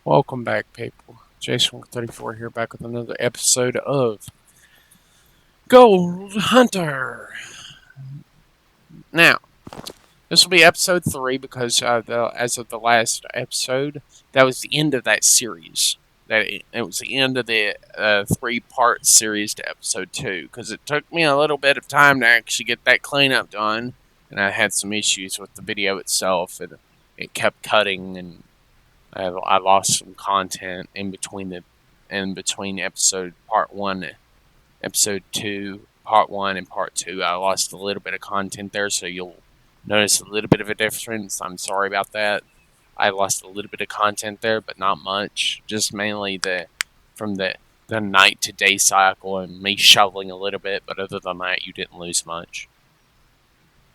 Welcome back, people. Jason34 here, back with another episode of Goldhunter. Now, this will be episode 3 because as of the last episode, that was the end of that series. It was the end of the 3-part series to episode 2 because it took me a little bit of time to actually get that cleanup done, and I had some issues with the video itself, and it kept cutting and I lost some content in between episode two, part one, and part two. I lost a little bit of content there, so you'll notice a little bit of a difference. I'm sorry about that. I lost a little bit of content there, but not much. Just mainly from the night to day cycle and me shoveling a little bit, but other than that, you didn't lose much.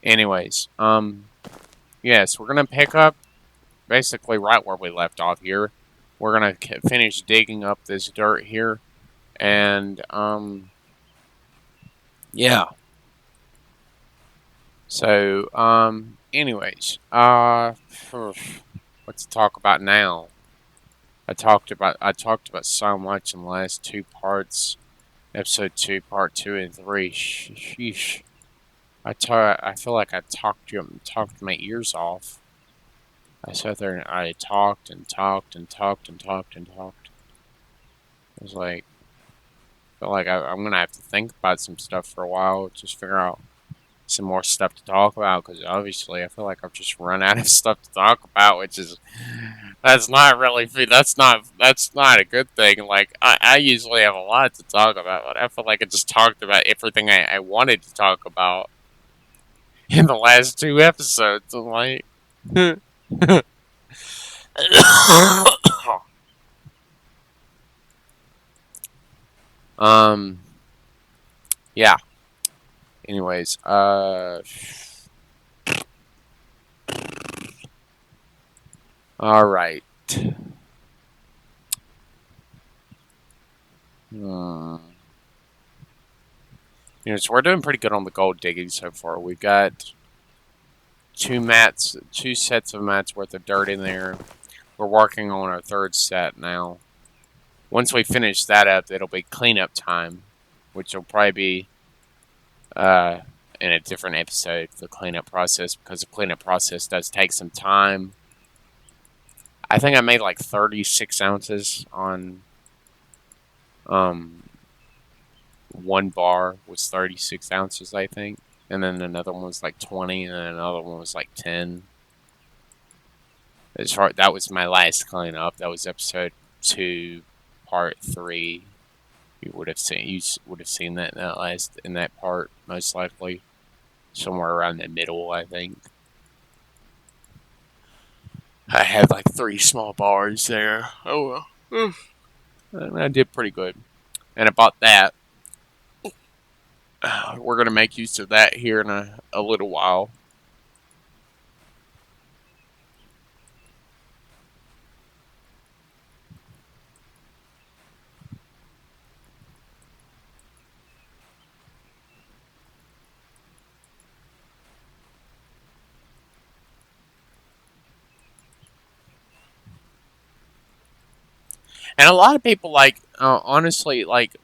Anyways, yes, we're gonna pick up basically right where we left off here. We're gonna finish digging up this dirt here, and yeah. So anyways, what to talk about now? I talked about so much in the last 2 parts, episode 2, part 2 and 3. Sheesh. I feel like I talked my ears off. I sat there and I talked and talked and talked and talked and talked. It was like, I feel like I'm gonna have to think about some stuff for a while, just figure out some more stuff to talk about. Because obviously, I feel like I've just run out of stuff to talk about, which is that's not a good thing. Like I usually have a lot to talk about, but I feel like I just talked about everything I wanted to talk about in the last 2 episodes. I'm like. um. Yeah. Anyways. All right. Hmm. So we're doing pretty good on the gold digging so far. We've got two sets of mats worth of dirt in there. We're working on our third set now. Once we finish that up, it'll be cleanup time, which will probably be uh, in a different episode, the cleanup process, because the cleanup process does take some time. I think I made like 36 ounces on um, one bar was 36 ounces, I think. And then another one was like 20, and then another one was like 10. That was my last cleanup. That was episode 2, part 3. You would have seen that in that part, most likely. Somewhere around the middle, I think. I had like 3 small bars there. Oh well. And I did pretty good. And I bought that. We're going to make use of that here in a little while. And a lot of people, like, honestly, like,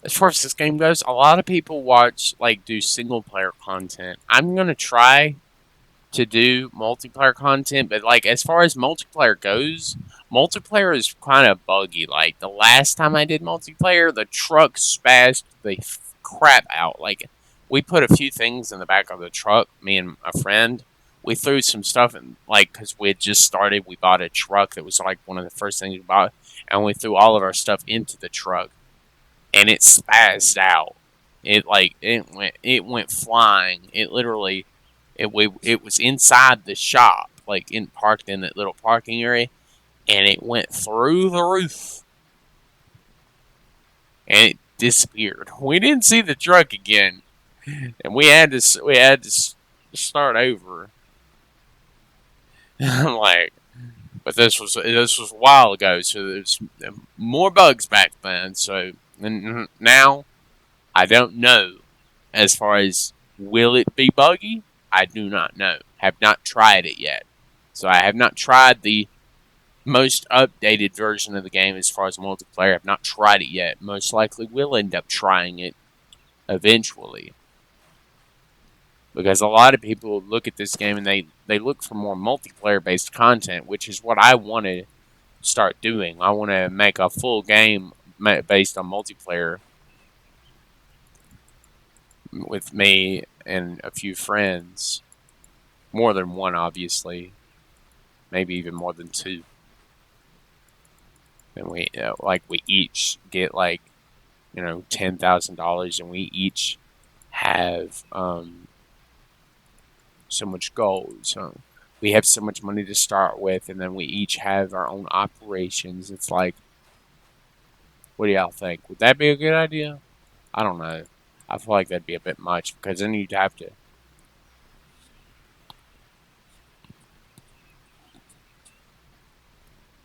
as far as this game goes, a lot of people do single player content. I'm going to try to do multiplayer content, but like as far as multiplayer goes, multiplayer is kind of buggy. Like the last time I did multiplayer, the truck spazzed the crap out. Like we put a few things in the back of the truck, me and a friend. We threw some stuff in, like, because we had just started. We bought a truck that was like one of the first things we bought, and we threw all of our stuff into the truck, and it spazzed out. It went flying. It was inside the shop, like parked in that little parking area, and it went through the roof and it disappeared. We didn't see the truck again, and we had to start over. I'm like, but this was a while ago, so there's more bugs back then. So now I don't know. As far as will it be buggy, I do not know. Have not tried it yet. So I have not tried the most updated version of the game as far as multiplayer. I've not tried it yet. Most likely will end up trying it eventually. Because a lot of people look at this game and they look for more multiplayer based content, which is what I want to start doing. I want to make a full game based on multiplayer with me and a few friends. More than one, obviously. Maybe even more than two. And we each get like, $10,000, and we each have so much gold. So we have so much money to start with, and then we each have our own operations. It's like, what do y'all think? Would that be a good idea? I don't know. I feel like that'd be a bit much because then you'd have to.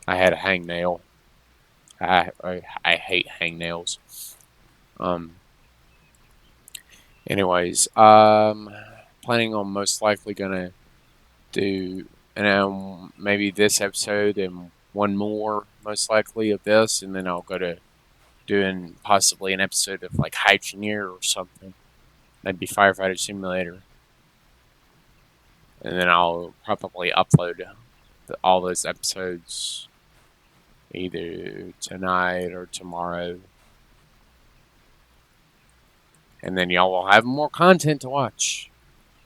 I had a hangnail. I hate hangnails. Um. Anyways, planning on most likely gonna do, maybe this episode and one more most likely of this, and then I'll go to doing possibly an episode of like Hygineer or something, maybe Firefighter Simulator, and then I'll probably upload all those episodes either tonight or tomorrow, and then y'all will have more content to watch,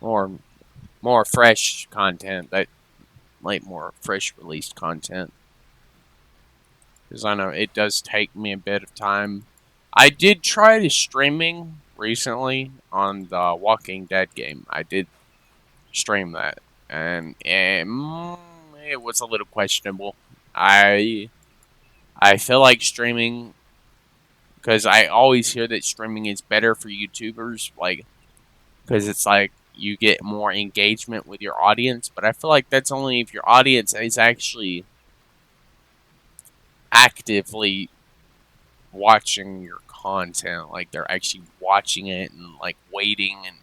or more fresh content, that like more fresh released content. Because I know it does take me a bit of time. I did try to streaming recently on the Walking Dead game. I did stream that, and it was a little questionable. I feel like streaming, because I always hear that streaming is better for YouTubers, like, because it's like you get more engagement with your audience. But I feel like that's only if your audience is actually actively watching your content, like they're actually watching it and like waiting. And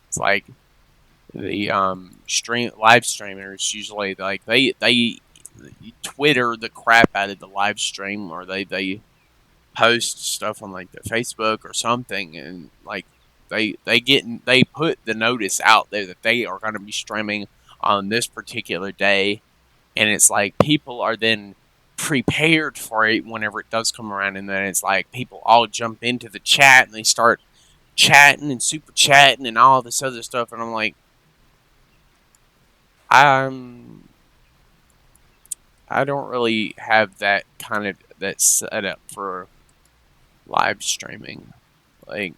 it's like the stream live streamers usually, like they Twitter the crap out of the live stream, or they post stuff on like the Facebook or something, and like they put the notice out there that they are going to be streaming on this particular day, and it's like people are then prepared for it whenever it does come around, and then it's like people all jump into the chat and they start chatting and super chatting and all this other stuff, and I'm like, I'm I don't really have that setup for live streaming, like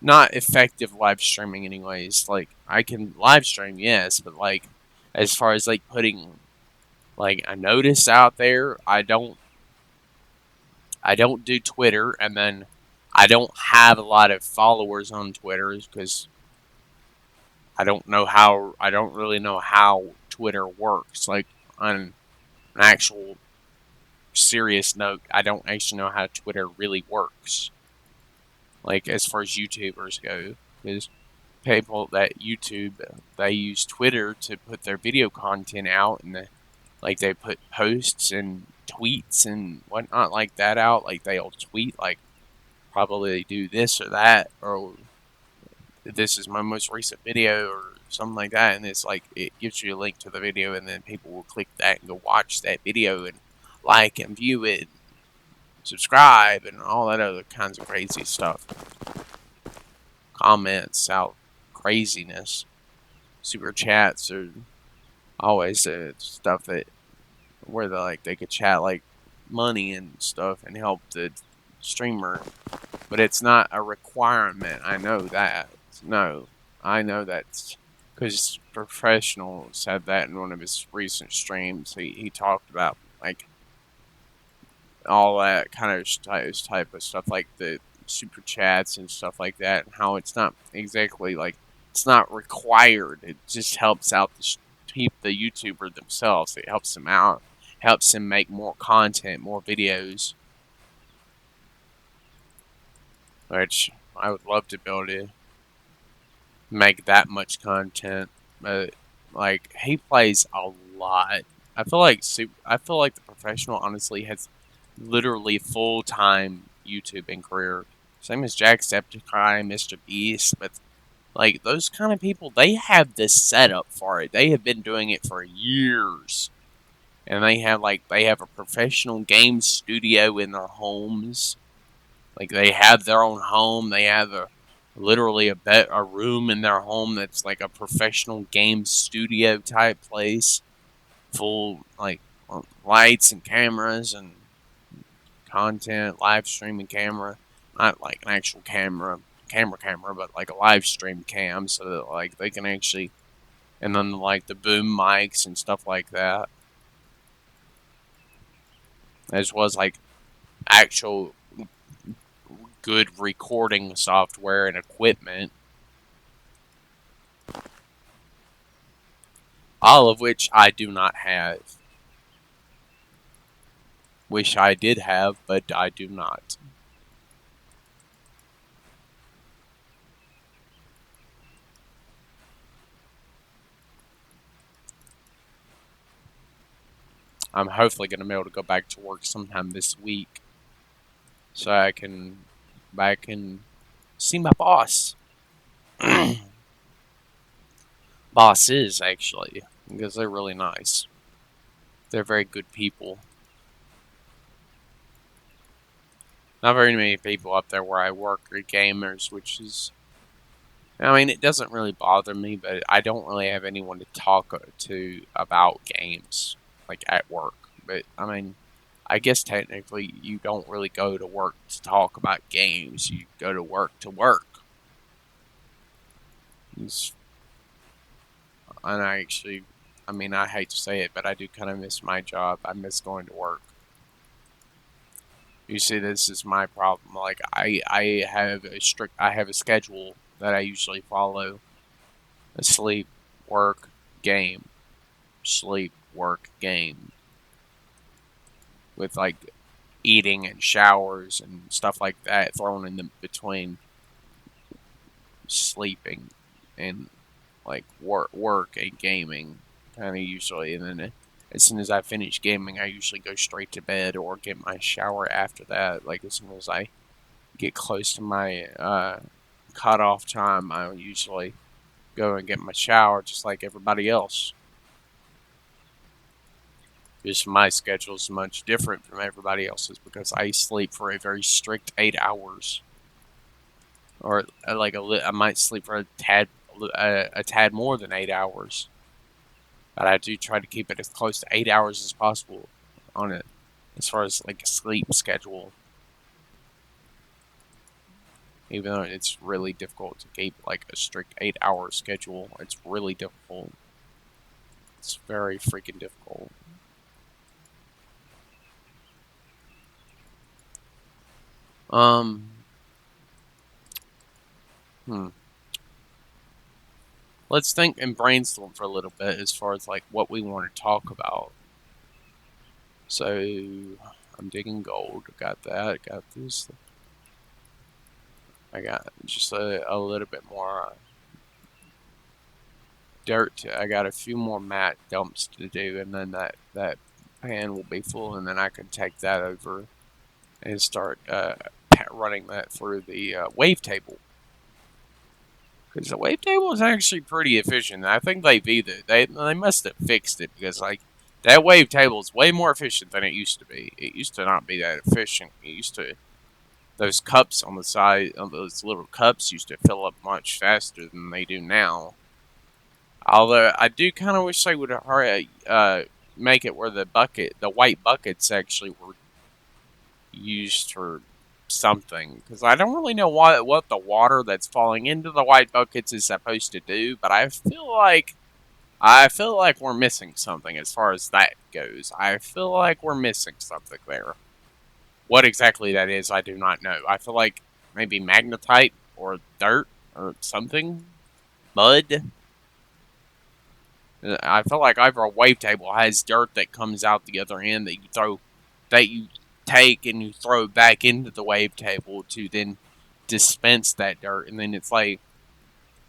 not effective live streaming anyways. Like I can live stream, yes, but like as far as like putting like a notice out there, I don't do Twitter, and then I don't have a lot of followers on Twitter because I don't really know how Twitter works. Like on an actual serious note, I don't actually know how Twitter really works. Like as far as YouTubers go, because people that YouTube, they use Twitter to put their video content out, and like they put posts and tweets and whatnot like that out. Like they'll tweet like probably do this or that, or this is my most recent video or something like that, and it's like it gives you a link to the video, and then people will click that and go watch that video and like and view it, subscribe, and all that other kinds of crazy stuff. Comments out craziness. Super chats are always stuff that where they could chat like money and stuff and help the streamer, but it's not a requirement. I know that. No, I know that because Professional said that in one of his recent streams. He talked about like all that kind of type of stuff, like the super chats and stuff like that, and how it's not exactly like it's not required. It just helps out the YouTuber themselves. It helps them out, helps them make more content, more videos, which I would love to be able to make that much content. But like he plays a lot. I feel like the professional honestly has literally full time YouTubing career. Same as Jacksepticeye, Mr. Beast, but like those kind of people, they have this setup for it. They have been doing it for years, and they have a professional game studio in their homes. Like they have their own home. They have literally a room in their home that's like a professional game studio type place, full lights and cameras and content, live streaming camera, not like an actual camera, but like a live stream cam, so that like they can actually, and then like the boom mics and stuff like that, as well as like actual good recording software and equipment, all of which I do not have. Wish I did have, but I do not. I'm hopefully going to be able to go back to work sometime this week so I can back and see my boss. Bosses, actually, because they're really nice. They're very good people. Not very many people up there where I work are gamers, which is, I mean, it doesn't really bother me, but I don't really have anyone to talk to about games, like at work. But, I mean, I guess technically you don't really go to work to talk about games. You go to work to work. It's, and I actually, I mean, I hate to say it, but I do kind of miss my job. I miss going to work. You see, this is my problem. Like, I have a schedule that I usually follow. Sleep, work, game, sleep, work, game. With like eating and showers and stuff like that thrown in the between sleeping and like work and gaming, kind of usually. And then as soon as I finish gaming, I usually go straight to bed or get my shower after that. Like as soon as I get close to my cutoff time, I usually go and get my shower just like everybody else. Just my schedule is much different from everybody else's because I sleep for a very strict 8 hours, or I might sleep for a tad more than 8 hours. But I do try to keep it as close to 8 hours as possible on it, as far as like a sleep schedule. Even though it's really difficult to keep like a strict 8 hour schedule, it's really difficult. It's very freaking difficult. Um, hmm. Let's think and brainstorm for a little bit as far as like what we want to talk about. So I'm digging gold. Got that. Got this. I got just a little bit more dirt. I got a few more mat dumps to do, and then that pan will be full, and then I can take that over and start running that through the wave table. Because the wave table is actually pretty efficient. I think they must have fixed it because like that wave table is way more efficient than it used to be. It used to not be that efficient. It used to those cups on the side of those little cups used to fill up much faster than they do now. Although I do kind of wish they would hurry, make it where the white buckets actually were used for something. Because I don't really know what the water that's falling into the white buckets is supposed to do, but I feel like we're missing something as far as that goes. I feel like we're missing something there. What exactly that is, I do not know. I feel like maybe magnetite or dirt or something, mud. I feel like over a wave table has dirt that comes out the other end that you take and you throw back into the wave table to then dispense that dirt, and then it's like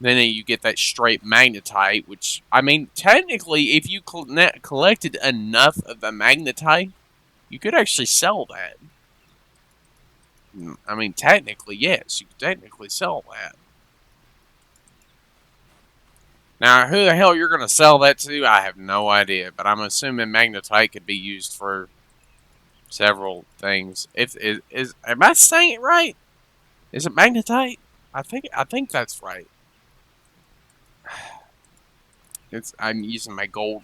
Then you get that straight magnetite, which, I mean, technically, if you collected enough of the magnetite, you could actually sell that. I mean, technically, yes, you could technically sell that. Now, who the hell you're going to sell that to, I have no idea, but I'm assuming magnetite could be used for several things. Am I saying it right? Is it magnetite? I think that's right. I'm using my the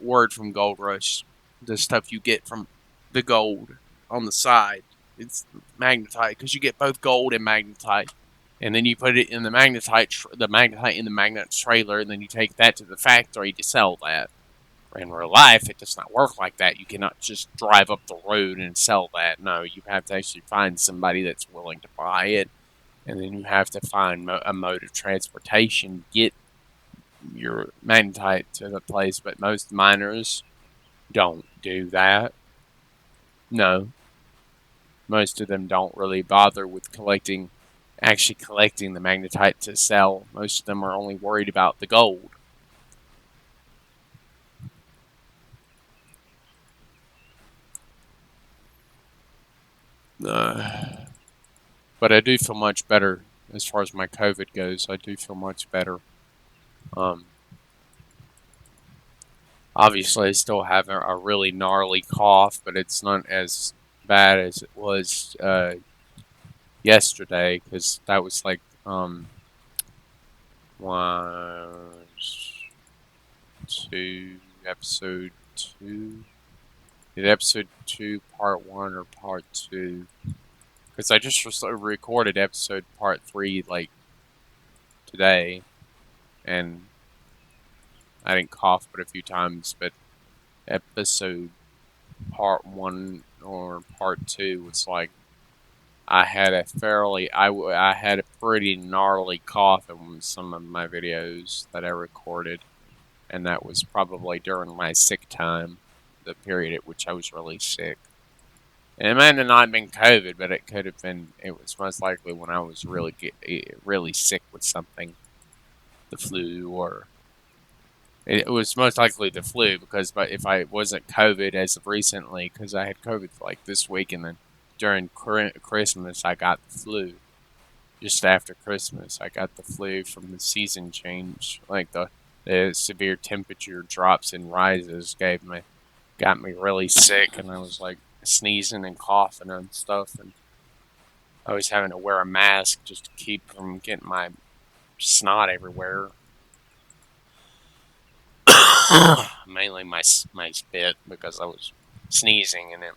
word from Gold Rush, the stuff you get from the gold on the side. It's magnetite because you get both gold and magnetite, and then you put it in the magnetite in the magnet trailer, and then you take that to the factory to sell that. In real life, it does not work like that. You cannot just drive up the road and sell that. No, you have to actually find somebody that's willing to buy it, and then you have to find a mode of transportation, get your magnetite to the place, but most miners don't do that. No, most of them don't really bother with actually collecting the magnetite to sell. Most of them are only worried about the gold. But I do feel much better as far as my COVID goes. I do feel much better. Um, Obviously, I still have a really gnarly cough, but it's not as bad as it was yesterday because that was like was two episode two. Did episode two part one or part two? Because I just recorded episode part three like today, and I didn't cough but a few times. But episode part one or part two was like I had I had a pretty gnarly cough in some of my videos that I recorded, and that was probably during my sick time, the period at which I was really sick. And it might have not been COVID, but it could have been. It was most likely when I was really sick with something, the flu, or it was most likely the flu because, but if I wasn't COVID as of recently, because I had COVID like this week, and then during Christmas I got the flu. Just after Christmas, I got the flu from the season change, like the severe temperature drops and rises got me really sick, and I was like sneezing and coughing and stuff, and I was having to wear a mask just to keep from getting my snot everywhere. Mainly my spit because I was sneezing, and it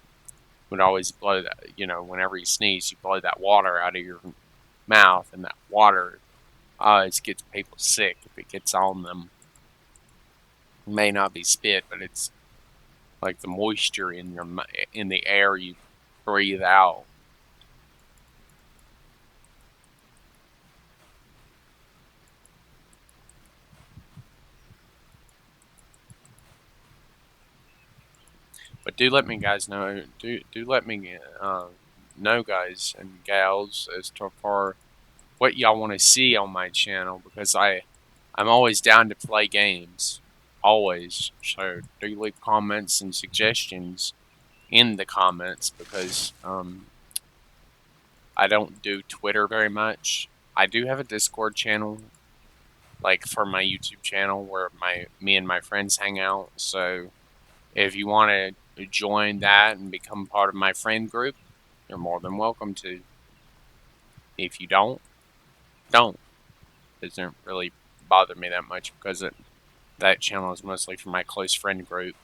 would always blow that. Whenever you sneeze, you blow that water out of your mouth, and that water always gets people sick if it gets on them. It may not be spit, but it's like the moisture in the air you breathe out. But do let me guys know. Do let me know, guys and gals, as to far what y'all want to see on my channel, because I'm always down to play games, always. So do leave comments and suggestions in the comments, because I don't do Twitter very much. I do have a Discord channel, like for my YouTube channel, where me and my friends hang out. So if you want to join that and become part of my friend group, you're more than welcome to. If you don't. It doesn't really bother me that much because that channel is mostly for my close friend group.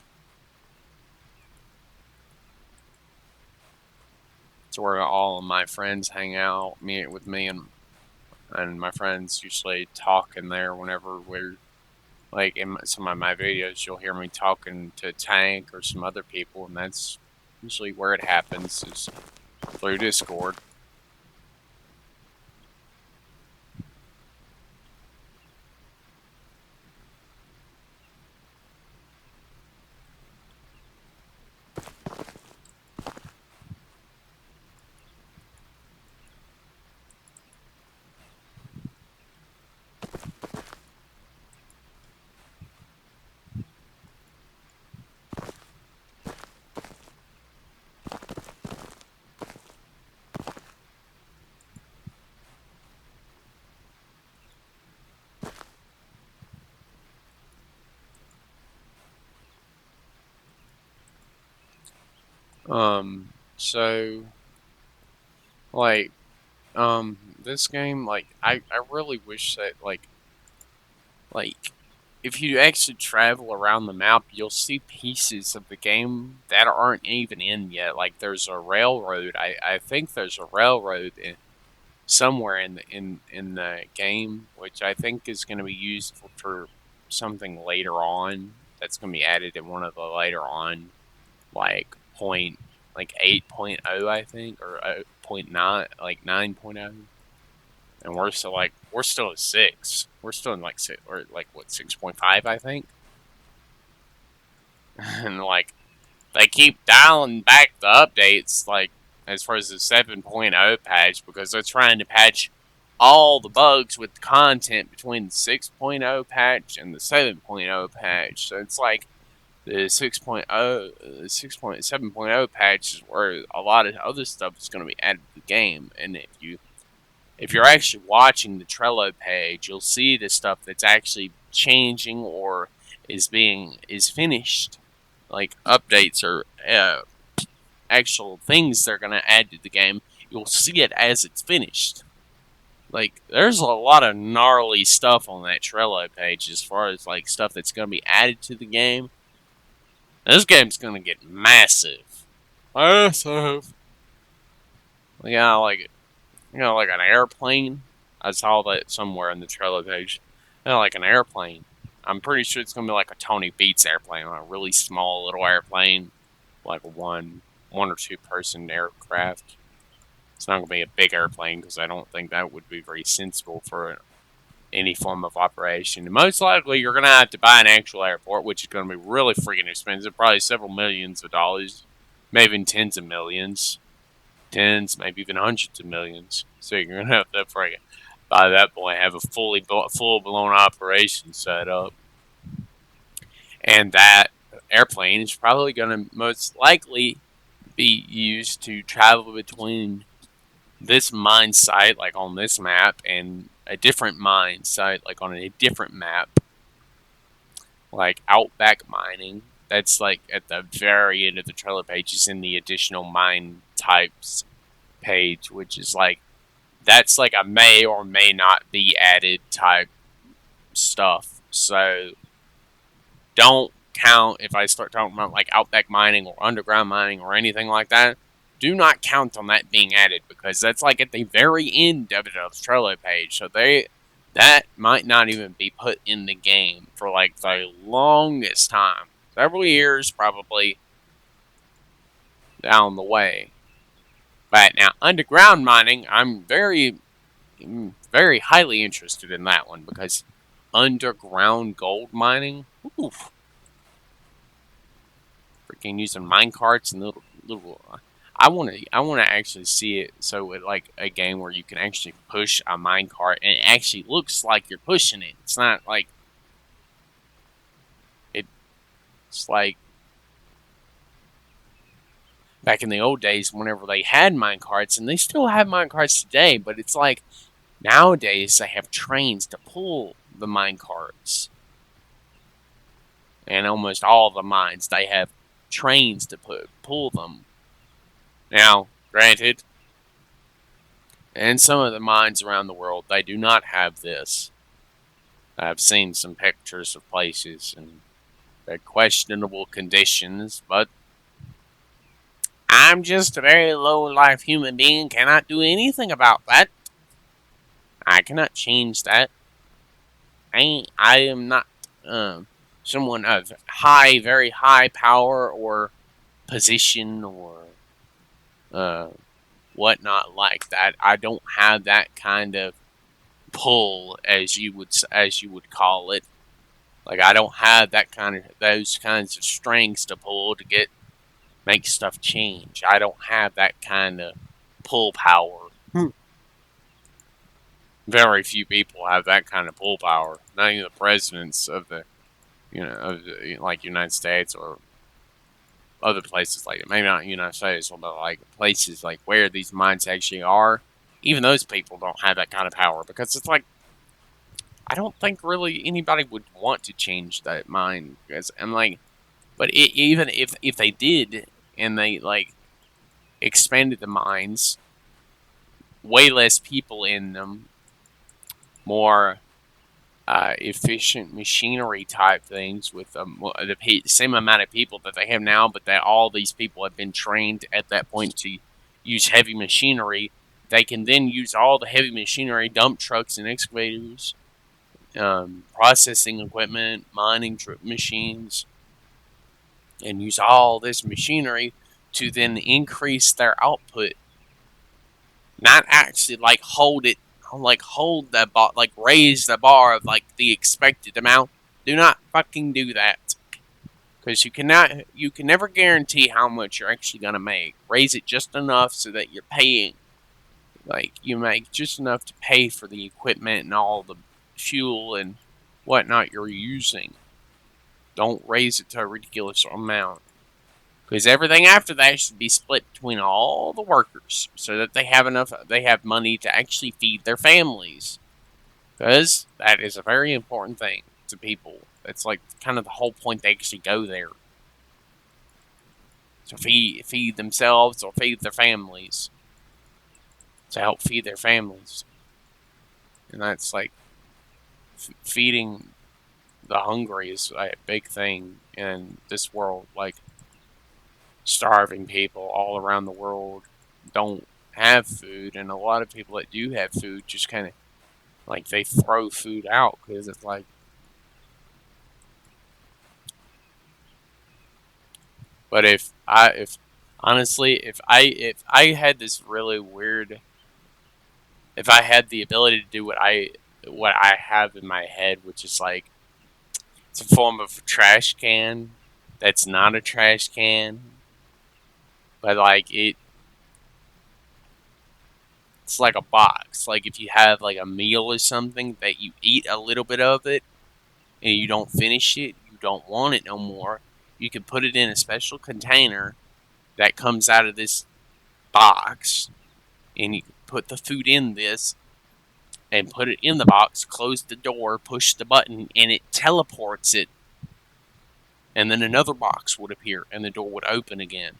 It's where all of my friends hang out, meet with me, and my friends usually talk in there whenever we're like in some of my videos. You'll hear me talking to Tank or some other people, and that's usually where it happens, is through Discord. So like this game, I really wish that like if you actually travel around the map, you'll see pieces of the game that aren't even in yet. Like there's a railroad. I think there's a railroad somewhere in the game, which I think is going to be used for something later on. That's going to be added in one of the later on like point like 8.0 I think or point 9 like 9.0, and we're still at 6. We're still in like 6 or like what 6.5 I think. And like they keep dialing back the updates like as far as the 7.0 patch because they're trying to patch all the bugs with the content between the 6.0 patch and the 7.0 patch. So it's like the 6.0, the 6.7.0 patch is where a lot of other stuff is going to be added to the game. And if you're actually watching the Trello page, you'll see the stuff that's actually changing or is finished, like updates or actual things they're going to add to the game. You'll see it as it's finished. Like there's a lot of gnarly stuff on that Trello page as far as like stuff that's going to be added to the game. This game's going to get massive. Massive. Yeah, like like an airplane. I saw that somewhere in the Trello page. Like an airplane. I'm pretty sure it's gonna be like a Tony Beats airplane, like a really small little airplane, like a one or two person aircraft. It's not gonna be a big airplane because I don't think that would be very sensible for any form of operation. And most likely, you're gonna have to buy an actual airport, which is gonna be really freaking expensive, probably several millions of dollars, maybe even tens of millions. Tens, maybe even hundreds of millions. So you're gonna have to by that point have a full blown operation set up, and that airplane is probably gonna most likely be used to travel between this mine site, like on this map, and a different mine site, like on a different map, like Outback Mining. That's like at the very end of the trailer page is in the additional mine types page, which is like that's like a may or may not be added type stuff. So don't count if I start talking about like Outback mining or underground mining or anything like that. Do not count on that being added because that's like at the very end of the Trello page. So that might not even be put in the game for like the longest time. Several years probably down the way. But now underground mining, I'm very highly interested in that one because underground gold mining, oof, freaking using mine carts and little. I want to actually see it so it like a game where you can actually push a mine cart and it actually looks like you're pushing it. It's not like it's like back in the old days whenever they had mine carts and they still have mine carts today, but it's like nowadays they have trains to pull the mine carts. And almost all the mines they have trains to pull them. Now, granted, in some of the mines around the world, they do not have this. I've seen some pictures of places in very questionable conditions, but I'm just a very low life human being, cannot do anything about that. I cannot change that. I am not someone of very high power or position or uh, whatnot like that. I don't have that kind of pull, as you would call it. Like I don't have those kinds of strings to pull to make stuff change. I don't have that kind of pull power. Very few people have that kind of pull power. Not even the presidents of the like United States or other places like it. Maybe not United States, but like places like where these mines actually are. Even those people don't have that kind of power because it's like I don't think really anybody would want to change that mine because I'm like, but even if they did and they like expanded the mines, way less people in them, more efficient machinery type things with the same amount of people that they have now, but that all these people have been trained at that point to use heavy machinery. They can then use all the heavy machinery, dump trucks and excavators, processing equipment, mining machines, and use all this machinery to then increase their output. Not actually hold the bar, like raise the bar of like the expected amount. Do not fucking do that, because you can never guarantee how much you're actually gonna make. Raise it just enough so that you're paying, like you make just enough to pay for the equipment and all the fuel and whatnot you're using. Don't raise it to a ridiculous amount, because everything after that should be split between all the workers so that they have money to actually feed their families, because that is a very important thing to people. It's like kind of the whole point they actually go there, to feed themselves or feed their families, to help feed their families. And that's like feeding the hungry is a big thing in this world. Like, starving people all around the world don't have food, and a lot of people that do have food just kind of like they throw food out because it's like. But if honestly, if I had this really weird, if I had the ability to do what I have in my head, which is like it's a form of a trash can that's not a trash can, but like it's like a box. Like if you have like a meal or something that you eat a little bit of it and you don't finish it, you don't want it no more, you can put it in a special container that comes out of this box, and you can put the food in this and put it in the box, close the door, push the button, and it teleports it. And then another box would appear and the door would open again.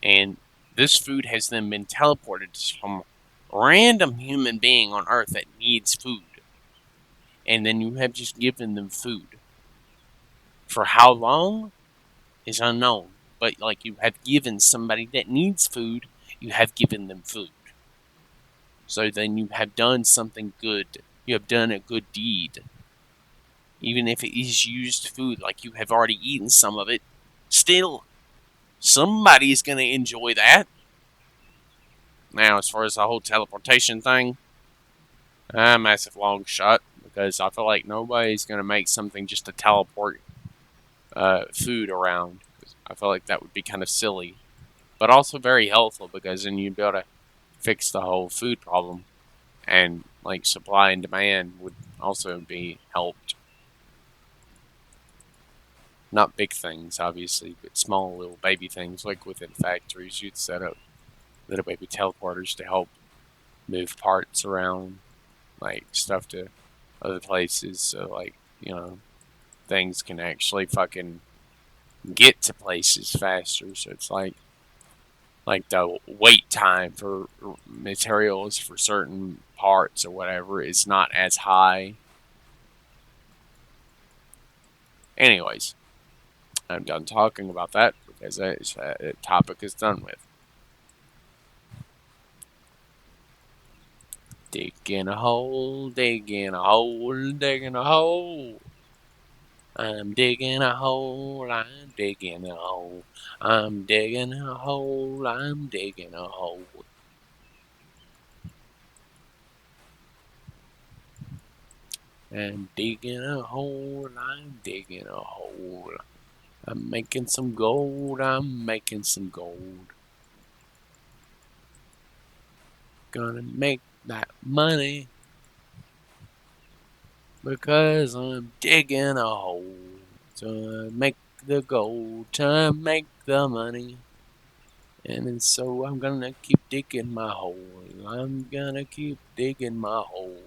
And this food has then been teleported to some random human being on Earth that needs food. And then you have just given them food. For how long is unknown. But like you have given somebody that needs food, you have given them food. So then you have done something good. You have done a good deed. Even if it is used food, like you have already eaten some of it, still, somebody is going to enjoy that. Now, as far as the whole teleportation thing, a massive long shot, because I feel like nobody's going to make something just to teleport food around. I feel like that would be kind of silly, but also very helpful, because then you'd be able to fix the whole food problem, and like supply and demand would also be helped. Not big things, obviously, but small little baby things, like within factories, you'd set up little baby teleporters to help move parts around, like stuff to other places, so like, things can actually fucking get to places faster. So it's like the wait time for materials for certain parts or whatever is not as high. Anyways, I'm done talking about that because that topic is done with. Digging a hole, digging a hole, digging a hole. I'm digging a hole, I'm digging a hole. I'm digging a hole, I'm digging a hole. I'm digging a hole, I'm digging a hole. I'm making some gold, I'm making some gold. Gonna make that money because I'm digging a hole to make the gold, to make the money. And so I'm gonna keep digging my hole. I'm gonna keep digging my hole.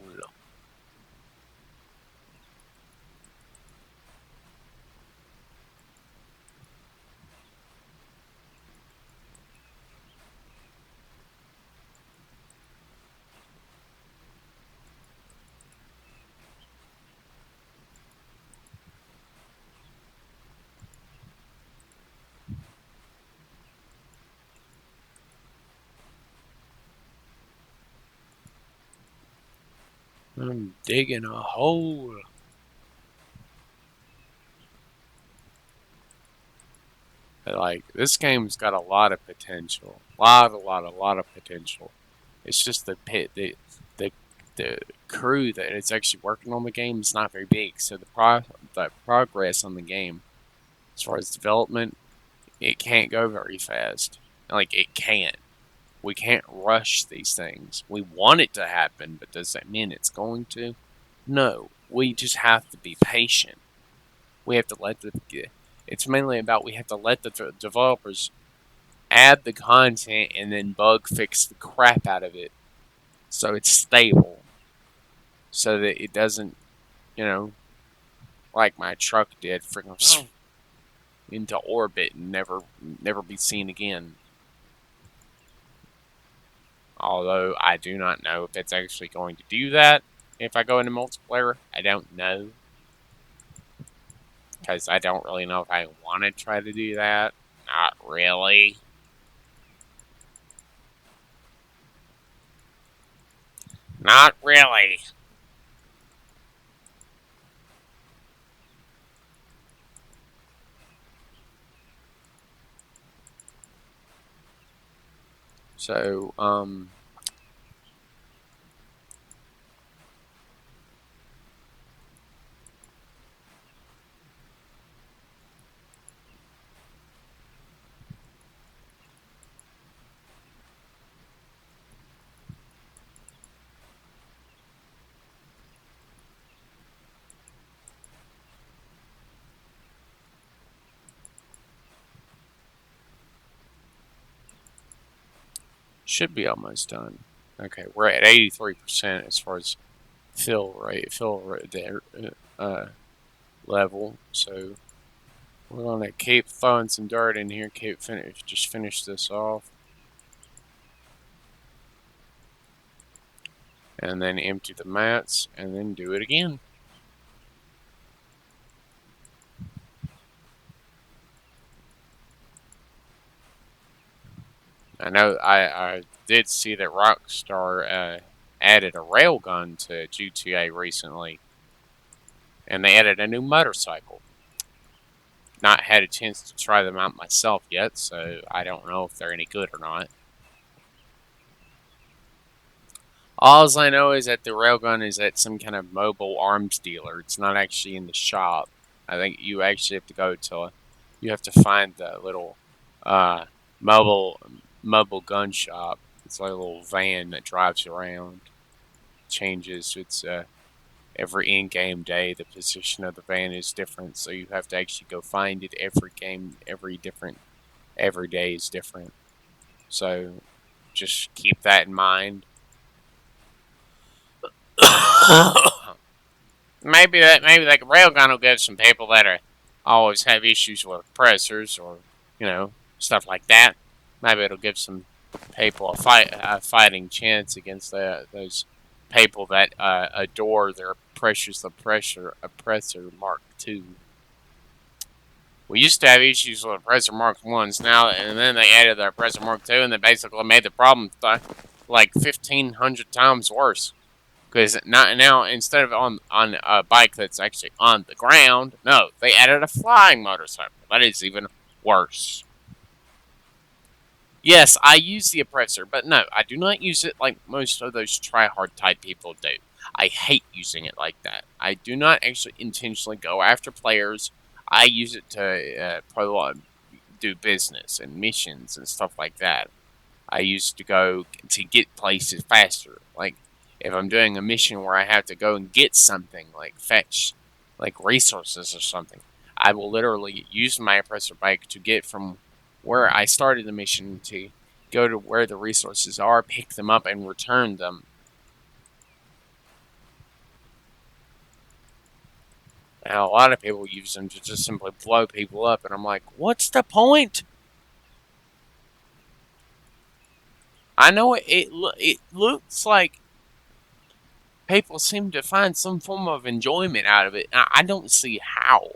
I'm digging a hole. Like this game's got a lot of potential. A lot of potential. It's just the the crew that is actually working on the game is not very big. So the progress on the game as far as development, it can't go very fast. Like it can't. We can't rush these things. We want it to happen, but does that mean it's going to? No. We just have to be patient. We have to let the. It's mainly about we have to let the developers add the content and then bug fix the crap out of it so it's stable, so that it doesn't, you know, like my truck did, freaking into orbit and never be seen again. Although I do not know if it's actually going to do that if I go into multiplayer. I don't know because I don't really know if I want to try to do that. Not really. Not really. So, should be almost done. Okay, we're at 83% as far as fill rate there, level. So we're gonna keep throwing some dirt in here. Just finish this off, and then empty the mats, and then do it again. I know I did see that Rockstar added a railgun to GTA recently, and they added a new motorcycle. Not had a chance to try them out myself yet, so I don't know if they're any good or not. All I know is that the railgun is at some kind of mobile arms dealer. It's not actually in the shop. I think you actually have to go to, you have to find the little uh, mobile mobile gun shop. It's like a little van that drives around, changes. It's every in-game day. The position of the van is different, so you have to actually go find it every game. Every day is different. So just keep that in mind. Maybe like a railgun will give some people that are always have issues with pressors or stuff like that. Maybe it'll give some people a fighting chance against those people that adore their pressures the pressure oppressor Mark II. We used to have issues with oppressor Mark Ones now, and then they added the oppressor Mark II, and they basically made the problem like 1,500 times worse. Because now instead of on a bike that's actually on the ground, no, they added a flying motorcycle. That is even worse. Yes, I use the oppressor, but no, I do not use it like most of those try-hard type people do. I hate using it like that. I do not actually intentionally go after players. I use it to do business and missions and stuff like that. I used to go to get places faster. Like if I'm doing a mission where I have to go and get something, like fetch like resources or something, I will literally use my oppressor bike to get from where I started the mission to go to where the resources are, pick them up, and return them. Now, a lot of people use them to just simply blow people up, and I'm like, what's the point? I know it looks like people seem to find some form of enjoyment out of it. I don't see how.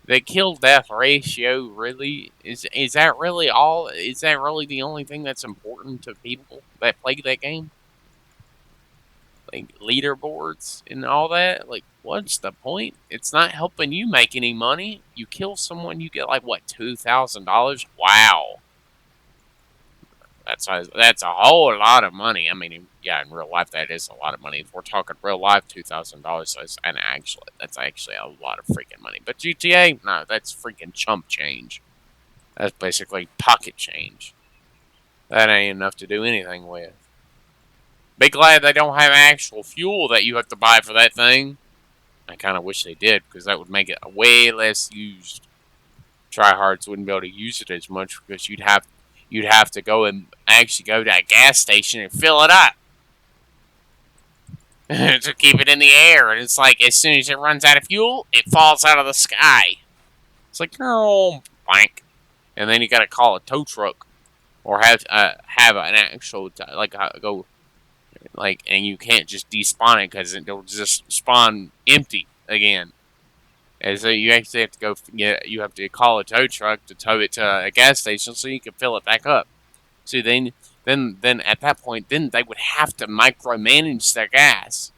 The kill death ratio really is that really all? Is that really the only thing that's important to people that play that game? like leaderboards and all that. Like, what's the point? It's not helping you make any money. You kill someone, you get like what, $2,000? Wow, that's a whole lot of money. I mean, yeah, in real life that is a lot of money. If we're talking real life, $2,000 is and actually that's actually a lot of freaking money. But GTA, no, that's freaking chump change. That's basically pocket change. That ain't enough to do anything with. Be glad they don't have actual fuel that you have to buy for that thing. I kind of wish they did because that would make it way less used. Tryhards wouldn't be able to use it as much because you'd have to go and actually go to a gas station and fill it up to keep it in the air. And it's like as soon as it runs out of fuel, it falls out of the sky. It's like oh, blank, and then you got to call a tow truck or have an actual go like, and you can't just despawn it because it'll just spawn empty again. And so you actually have to you have to call a tow truck to tow it to a gas station so you can fill it back up. So then at that point, then they would have to micromanage their gas.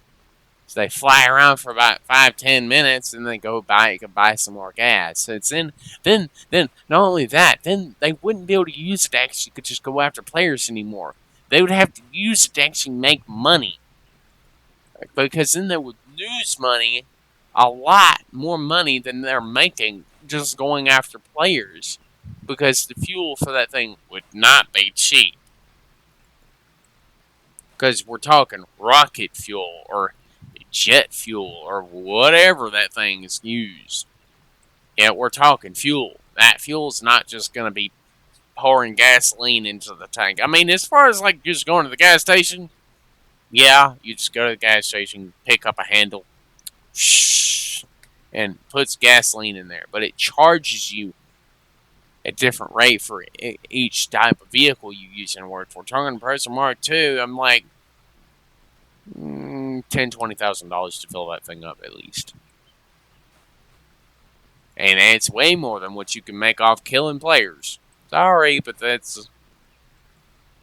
So they fly around for about 5-10 minutes, and then you can buy some more gas. So it's then not only that, then they wouldn't be able to use it to actually could just go after players anymore. They would have to use it to actually make money, because then they would lose money, a lot more money than they're making just going after players, because the fuel for that thing would not be cheap. Because we're talking rocket fuel or jet fuel or whatever that thing is used. Yeah, we're talking fuel. That fuel's not just going to be pouring gasoline into the tank. I mean, as far as like just going to the gas station, yeah, you just go to the gas station, pick up a handle, and puts gasoline in there. But it charges you a different rate for each type of vehicle you use in work. If we're talking Person Mark II, I'm like $10,000-$20,000 to fill that thing up at least. And it's way more than what you can make off killing players. Sorry, but that's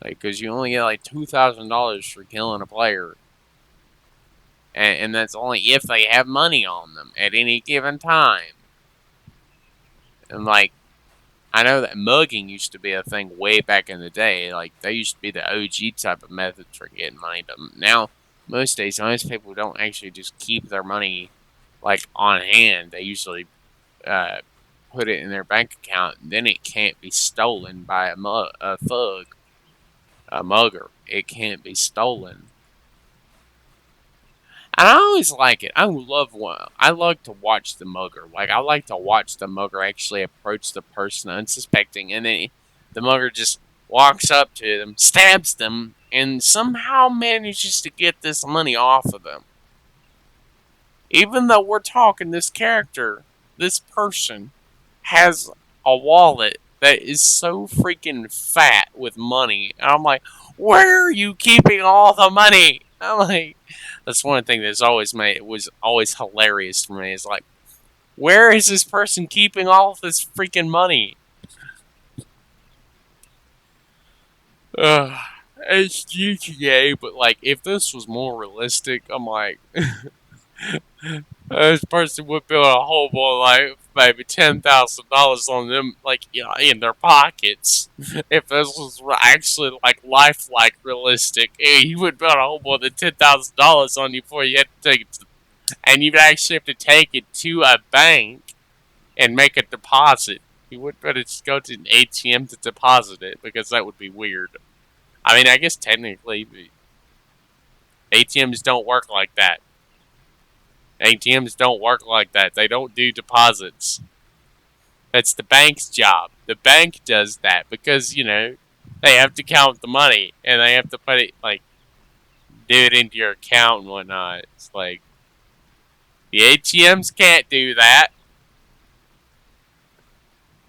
like because you only get like $2,000 for killing a player, and that's only if they have money on them at any given time. And like, I know that mugging used to be a thing way back in the day. Like, they used to be the OG type of method for getting money, but now most days, most people don't actually just keep their money like on hand. They usually put it in their bank account, and then it can't be stolen by a thug, a mugger. It can't be stolen. And I always like it. I love one. I like to watch the mugger. Like, I like to watch the mugger actually approach the person unsuspecting, and then the mugger just walks up to them, stabs them, and somehow manages to get this money off of them. Even though we're talking, this character, this person, has a wallet that is so freaking fat with money. And I'm like, where are you keeping all the money? I'm like, that's one thing that's always made it was always hilarious for me. Is like, where is this person keeping all of this freaking money? Uh, it's GTA, but like, if this was more realistic, I'm like, this person would build a whole boy like maybe $10,000 on them, like in their pockets. If this was actually like lifelike realistic, he would build a whole boy the $10,000 on you before you had to take it, and you'd actually have to take it to a bank and make a deposit. You wouldn't better just go to an ATM to deposit it because that would be weird. I mean, I guess technically ATMs don't work like that. ATMs don't work like that. They don't do deposits. That's the bank's job. The bank does that because, they have to count the money and they have to put it, like, do it into your account and whatnot. It's like, the ATMs can't do that.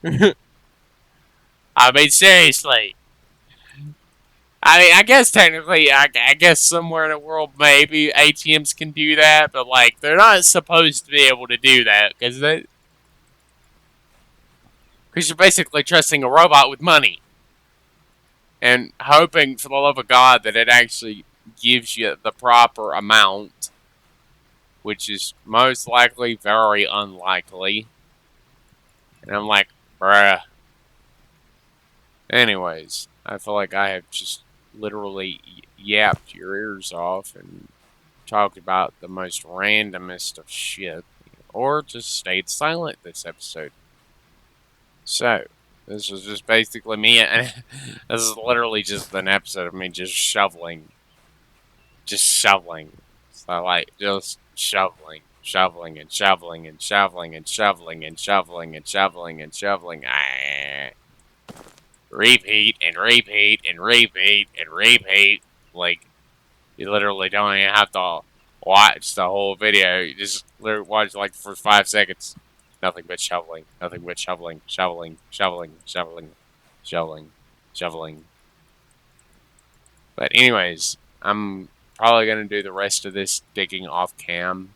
I mean, seriously. I mean, I guess technically, I guess somewhere in the world maybe ATMs can do that, but like they're not supposed to be able to do that because you're basically trusting a robot with money and hoping for the love of God that it actually gives you the proper amount, which is most likely very unlikely. And I'm like, bruh. Anyways, I feel like I have just literally yapped your ears off and talked about the most randomest of shit, or just stayed silent this episode. So, this was just basically me, and this is literally just an episode of me just shoveling. Just shoveling. So, like, just shoveling, and shoveling, and shoveling, and shoveling, and shoveling, and shoveling, and shoveling. Repeat, and repeat, and repeat, and repeat. Like, you literally don't even have to watch the whole video. You just literally watch like for 5 seconds. Nothing but shoveling. Nothing but shoveling. Shoveling. Shoveling. Shoveling. Shoveling. Shoveling. But anyways, I'm probably gonna do the rest of this digging off cam,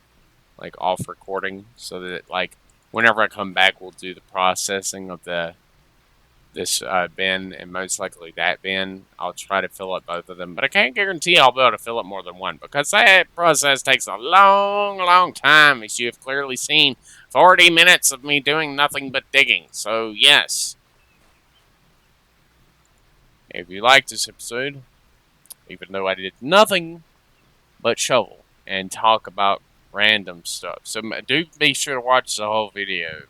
like off recording, so that like whenever I come back, we'll do the processing of this bin and most likely that bin. I'll try to fill up both of them, but I can't guarantee I'll be able to fill up more than one because that process takes a long, long time, as you have clearly seen. 40 minutes of me doing nothing but digging. So, yes, if you liked this episode, even though I did nothing but shovel and talk about random stuff, so do be sure to watch the whole video.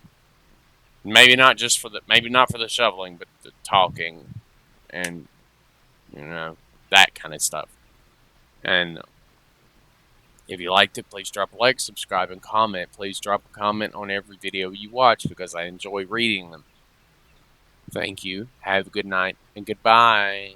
Maybe not for the shoveling, but the talking and that kind of stuff. And if you liked it, please drop a like, subscribe, and comment. Please drop a comment on every video you watch because I enjoy reading them. Thank you. Have a good night and goodbye.